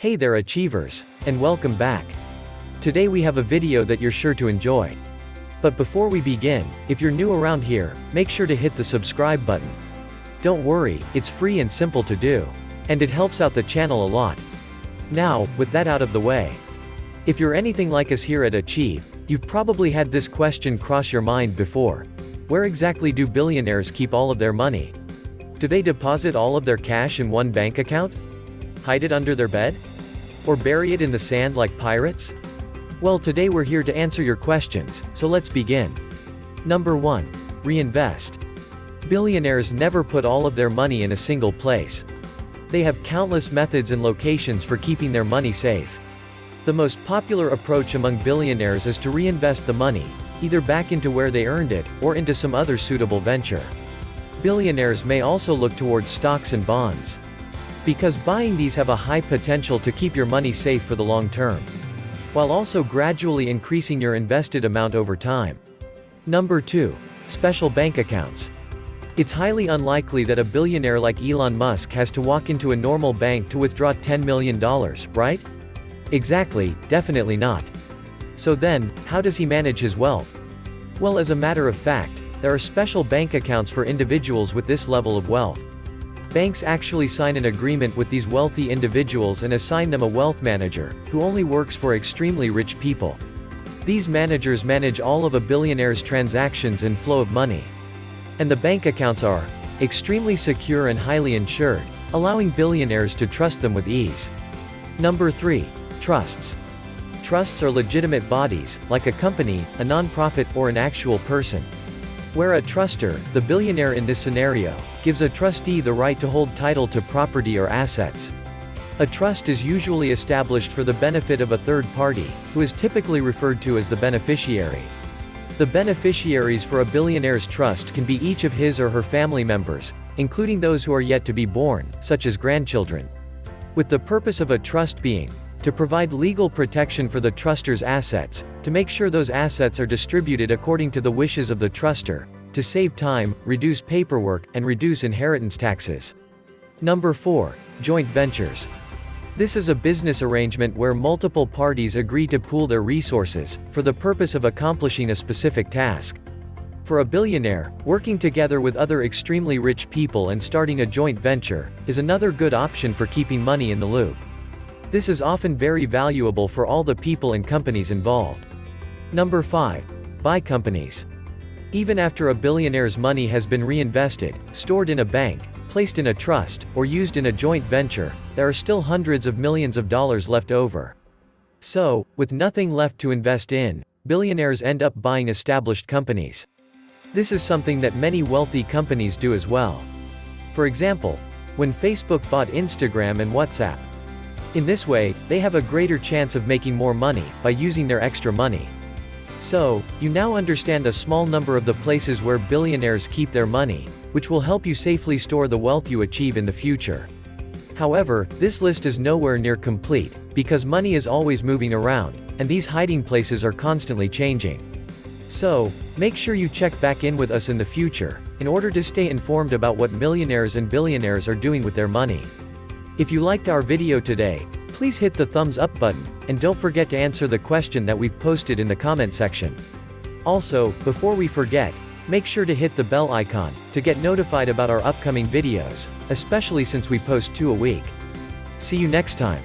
Hey there achievers, and welcome back. Today we have a video that you're sure to enjoy. But before we begin, if you're new around here, make sure to hit the subscribe button. Don't worry, it's free and simple to do. And it helps out the channel a lot. Now, with that out of the way. If you're anything like us here at Achieve, you've probably had this question cross your mind before. Where exactly do billionaires keep all of their money? Do they deposit all of their cash in one bank account? Hide it under their bed? Or bury it in the sand like pirates? Well, today we're here to answer your questions, so let's begin. Number 1. Reinvest. Billionaires never put all of their money in a single place. They have countless methods and locations for keeping their money safe. The most popular approach among billionaires is to reinvest the money, either back into where they earned it, or into some other suitable venture. Billionaires may also look towards stocks and bonds, because buying these have a high potential to keep your money safe for the long term, while also gradually increasing your invested amount over time. Number 2. Special bank accounts. It's highly unlikely that a billionaire like Elon Musk has to walk into a normal bank to withdraw $10 million, right? Exactly, definitely not. So then, how does he manage his wealth? Well, as a matter of fact, there are special bank accounts for individuals with this level of wealth. Banks actually sign an agreement with these wealthy individuals and assign them a wealth manager, who only works for extremely rich people. These managers manage all of a billionaire's transactions and flow of money. And the bank accounts are extremely secure and highly insured, allowing billionaires to trust them with ease. Number 3. Trusts. Trusts are legitimate bodies, like a company, a non-profit, or an actual person. Where a trustor, the billionaire in this scenario, gives a trustee the right to hold title to property or assets. A trust is usually established for the benefit of a third party, who is typically referred to as the beneficiary. The beneficiaries for a billionaire's trust can be each of his or her family members, including those who are yet to be born, such as grandchildren. With the purpose of a trust being to provide legal protection for the trustor's assets, to make sure those assets are distributed according to the wishes of the trustor, to save time, reduce paperwork, and reduce inheritance taxes. Number 4. Joint ventures. This is a business arrangement where multiple parties agree to pool their resources, for the purpose of accomplishing a specific task. For a billionaire, working together with other extremely rich people and starting a joint venture, is another good option for keeping money in the loop. This is often very valuable for all the people and companies involved. Number 5. Buy companies. Even after a billionaire's money has been reinvested, stored in a bank, placed in a trust, or used in a joint venture, there are still hundreds of millions of dollars left over. So, with nothing left to invest in, billionaires end up buying established companies. This is something that many wealthy companies do as well. For example, when Facebook bought Instagram and WhatsApp. In this way, they have a greater chance of making more money, by using their extra money. So, you now understand a small number of the places where billionaires keep their money, which will help you safely store the wealth you achieve in the future. However, this list is nowhere near complete, because money is always moving around, and these hiding places are constantly changing. So, make sure you check back in with us in the future, in order to stay informed about what millionaires and billionaires are doing with their money. If you liked our video today, please hit the thumbs up button, and don't forget to answer the question that we've posted in the comment section. Also, before we forget, make sure to hit the bell icon, to get notified about our upcoming videos, especially since we post 2 a week. See you next time.